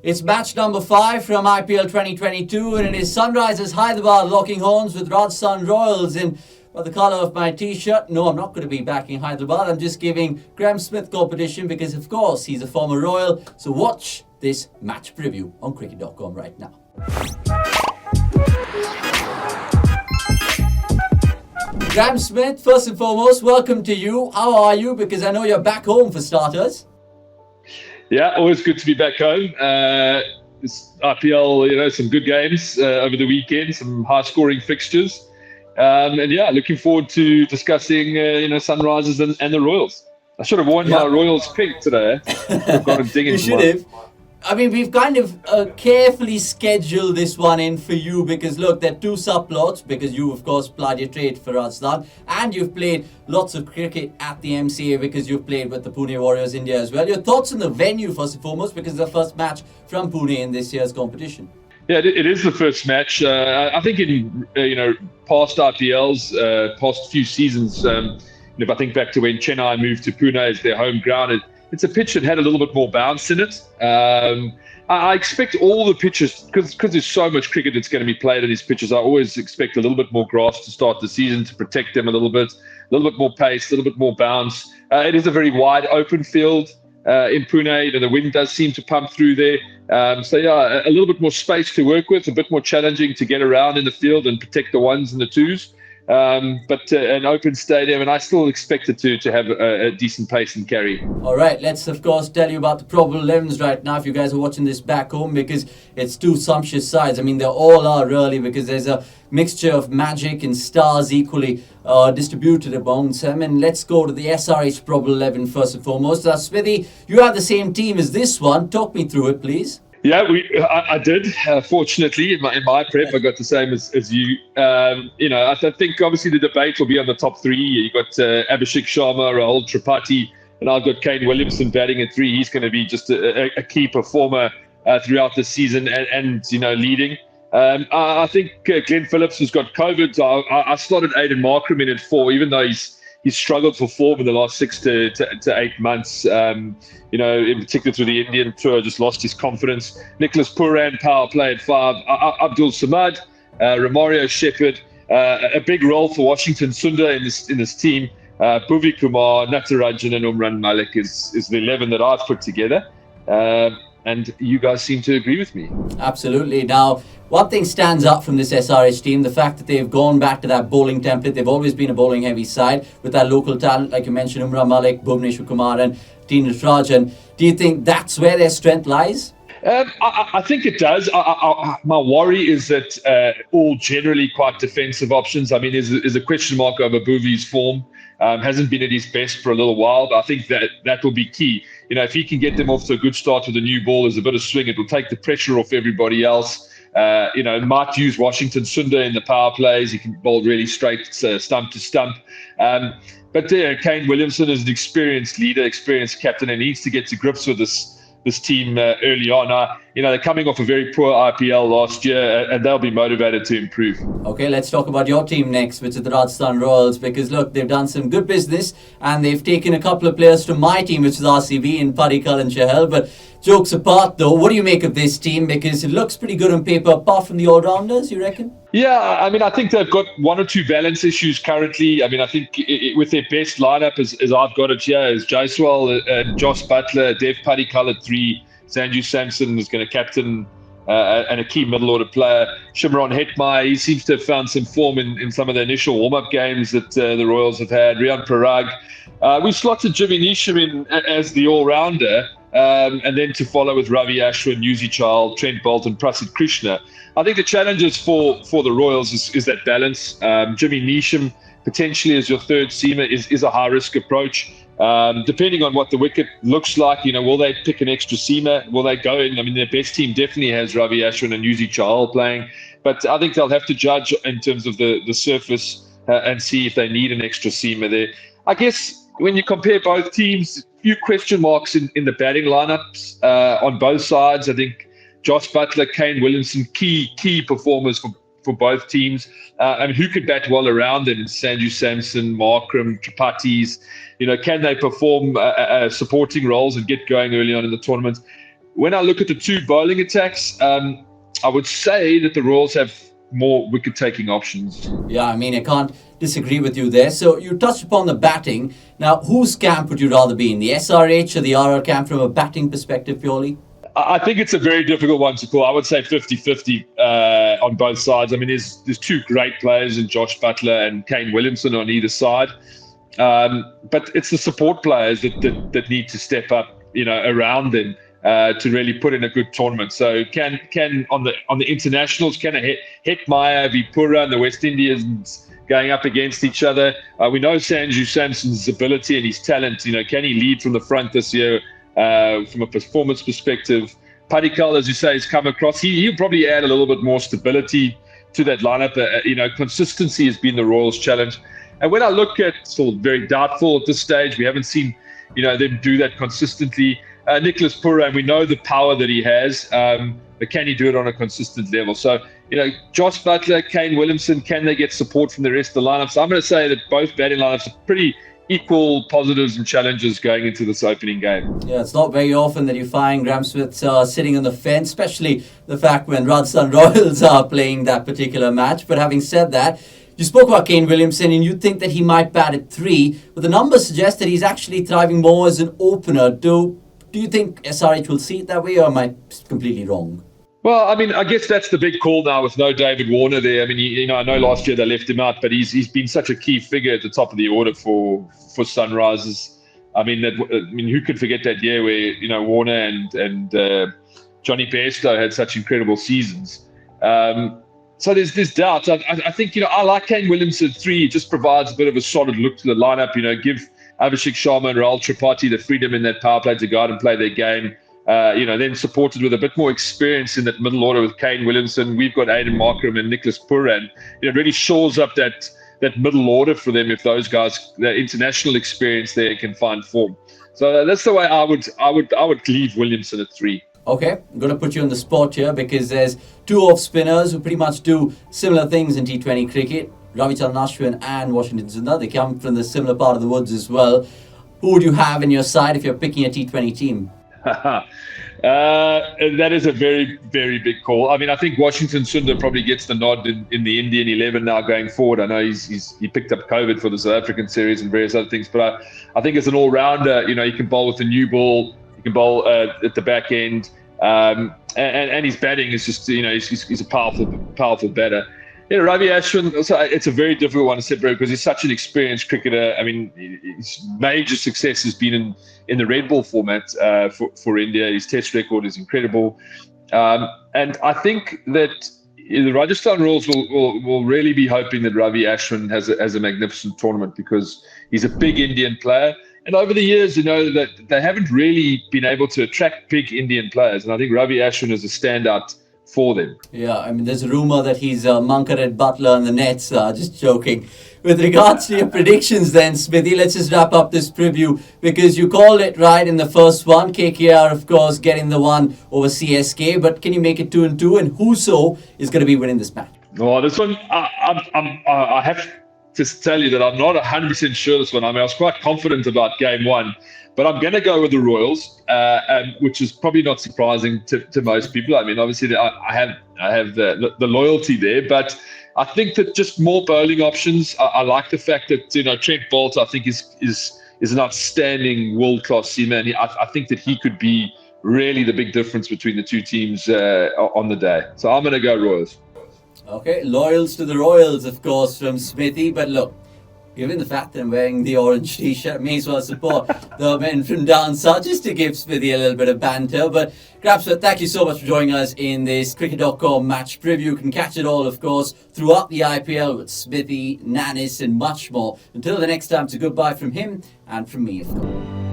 It's match number 5 from IPL 2022 and it is Sunrisers Hyderabad locking horns with Rajasthan Royals in the colour of my t-shirt. No, I'm not going to be backing Hyderabad. I'm just giving Graeme Smith competition because, of course, he's a former Royal. So watch this match preview on cricket.com right now. Graeme Smith, first and foremost, welcome to you. How are you? Because I know you're back home for starters. Yeah, always good to be back home. This IPL, some good games over the weekend, some high-scoring fixtures. And yeah, looking forward to discussing, Sunrisers and the Royals. I should have worn my Royals pink today. I've got a ding You should have. I mean, we've kind of carefully scheduled this one in for you because, look, there are 2 subplots because you, of course, plied your trade for Rajasthan and you've played lots of cricket at the MCA because you've played with the Pune Warriors India as well. Your thoughts on the venue, first and foremost, because it's the first match from Pune in this year's competition. Yeah, it is the first match. I think in, past IPLs, past few seasons, if I think back to when Chennai moved to Pune as their home ground, it's a pitch that had a little bit more bounce in it. I expect all the pitches, because there's so much cricket that's going to be played on these pitches, I always expect a little bit more grass to start the season to protect them a little bit more pace, a little bit more bounce. It is a very wide open field in Pune, and the wind does seem to pump through there. So yeah, a little bit more space to work with, a bit more challenging to get around in the field and protect the ones and the twos. But an open stadium, and I still expect it to have a decent pace and carry. All right, let's of course tell you about the probable 11s right now if you guys are watching this back home, because it's 2 sumptuous sides. I mean, they all are really, because there's a mixture of magic and stars equally distributed amongst them. And let's go to the SRH Probable 11 first and foremost. Smithy, you have the same team as this one. Talk me through it, please. Yeah, I did. Fortunately, in my prep, I got the same as you. I think obviously the debate will be on the top 3. You got Abhishek Sharma, Rahul Tripathi, and I've got Kane Williamson batting at 3. He's going to be just a key performer throughout the season and leading. I think Glenn Phillips has got COVID. I slotted Aiden Markram in at 4, even though he's struggled for form in the last 6 to 8 months. In particular through the Indian tour, just lost his confidence. Nicholas Pooran, power play at 5. Abdul Samad, Romario Shepherd, a big role for Washington. Sundar in this team. Bhuvi Kumar, Natarajan, and Umran Malik is the 11 that I've put together. And you guys seem to agree with me. Absolutely. Now, one thing stands out from this SRH team, the fact that they've gone back to that bowling template. They've always been a bowling heavy side with that local talent, like you mentioned, Umran Malik, Bhuvneshwar Kumar and Teen Natarajan. Do you think that's where their strength lies? I think it does. My worry is that all generally quite defensive options. I mean, there's a question mark over Bhuvi's form. Hasn't been at his best for a little while, but I think that will be key. If he can get them off to a good start with a new ball, there's a bit of swing. It will take the pressure off everybody else. Might use Washington Sundar in the power plays. He can bowl really straight, stump to stump. But Kane Williamson is an experienced leader, experienced captain, and needs to get to grips with this team early on. They're coming off a very poor IPL last year, and they'll be motivated to improve. Okay, let's talk about your team next, which is the Rajasthan Royals, because look, they've done some good business and they've taken a couple of players from my team, which is RCB, in Padikkal and Chahal. But jokes apart though, what do you make of this team? Because it looks pretty good on paper, apart from the all-rounders, you reckon? Yeah, I mean, I think they've got 1 or 2 balance issues currently. I mean, I think with their best lineup, as I've got it here, is Jaiswal and Josh Butler, Dev Padikkal at 3, Sanju Samson is going to captain and a key middle order player. Shimron Hetmai, he seems to have found some form in some of the initial warm-up games that the Royals have had. Riyan Parag. We slotted Jimmy Neesham in as the all-rounder, and then to follow with Ravi Ashwin, Yuzi Chahal, Trent Bolt and Prasidh Krishna. I think the challenges for the Royals is that balance. Jimmy Neesham potentially as your third seamer is a high-risk approach. Depending on what the wicket looks like, will they pick an extra seamer? Will they go in? I mean, their best team definitely has Ravi Ashwin and Yuzi Chahal playing, but I think they'll have to judge in terms of the surface and see if they need an extra seamer there. I guess when you compare both teams, a few question marks in the batting lineups on both sides. I think Josh Butler, Kane Williamson, key performers for both teams. And who could bat well around them? Sanju Samson, Markram, Tripathis. Can they perform supporting roles and get going early on in the tournament? When I look at the two bowling attacks, I would say that the Royals have more wicket-taking options. Yeah, I mean, I can't disagree with you there. So you touched upon the batting. Now, whose camp would you rather be in, the SRH or the RR camp from a batting perspective purely? I think it's a very difficult one to call. I would say 50-50 on both sides. I mean, there's two great players in Josh Buttler and Kane Williamson on either side. But it's the support players that need to step up, around them to really put in a good tournament. So can on the internationals, can a Hetmeyer, Vipura and the West Indians going up against each other? We know Sanju Samson's ability and his talent. Can he lead from the front this year? From a performance perspective, Padikkal, as you say, has come across. He'll probably add a little bit more stability to that lineup. Consistency has been the Royals' challenge. And when I look at, still very doubtful at this stage, we haven't seen, them do that consistently. Nicholas Purran, we know the power that he has, but can he do it on a consistent level? So, Josh Buttler, Kane Williamson, can they get support from the rest of the lineup? So I'm going to say that both batting lineups are pretty equal positives and challenges going into this opening game. Yeah, it's not very often that you find Graeme Smith sitting on the fence, especially the fact when Rajasthan Royals are playing that particular match. But having said that, you spoke about Kane Williamson and you think that he might bat at 3, but the numbers suggest that he's actually thriving more as an opener. Do you think SRH will see it that way, or am I completely wrong? Well, I mean, I guess that's the big call now with no David Warner there. I mean, I know last year they left him out, but he's been such a key figure at the top of the order for Sunrisers. I mean, who could forget that year where Warner and Johnny Bairstow had such incredible seasons. So there's doubt. I think I like Kane Williamson at 3. It just provides a bit of a solid look to the lineup. Give Abhishek Sharma and Rahul Tripathi the freedom in that power play to go out and play their game. Then supported with a bit more experience in that middle order with Kane Williamson. We've got Aidan Markram and Nicholas Purran. It really shores up that middle order for them if those guys, their international experience there, can find form. So that's the way I would leave Williamson at 3. Okay, I'm going to put you on the spot here because there's 2 off spinners who pretty much do similar things in T20 cricket. Ravichandran Ashwin and Washington Sundar. They come from the similar part of the woods as well. Who would you have in your side if you're picking a T20 team? That is a very, very big call. I mean, I think Washington Sundar probably gets the nod in the Indian 11 now going forward. I know he picked up COVID for the South African series and various other things, but I think as an all-rounder, he can bowl with a new ball, he can bowl at the back end, and his batting is just, he's a powerful batter. Ravi Ashwin, it's a very difficult one to separate because he's such an experienced cricketer. I mean, his major success has been in the red ball format for India. His test record is incredible. And I think that the Rajasthan Royals will really be hoping that Ravi Ashwin has a magnificent tournament because he's a big Indian player. And over the years, that they haven't really been able to attract big Indian players. And I think Ravi Ashwin is a standout for them. Yeah, I mean, there's a rumor that he's Mankared Butler on the nets. Just joking. With regards to your predictions then, Smithy, let's just wrap up this preview because you called it right in the first one. KKR, of course, getting the one over CSK. But can you make it 2-2? And whoso is going to be winning this match? Oh, this one, I have to tell you that I'm not 100% sure this one. I mean, I was quite confident about game 1. But I'm going to go with the Royals, which is probably not surprising to most people. I mean, obviously, I have the loyalty there, but I think that just more bowling options. I like the fact that Trent Boult, I think, is an outstanding world-class seamer, and I think that he could be really the big difference between the two teams on the day. So I'm going to go Royals. Okay, loyals to the Royals, of course, from Smithy. But look, given the fact that I'm wearing the orange t-shirt, may as well support the men from down south just to give Smithy a little bit of banter. But Graeme Smith, thank you so much for joining us in this cricket.com match preview. You can catch it all, of course, throughout the IPL with Smithy, Nanis and much more. Until the next time, it's a goodbye from him and from me, of course.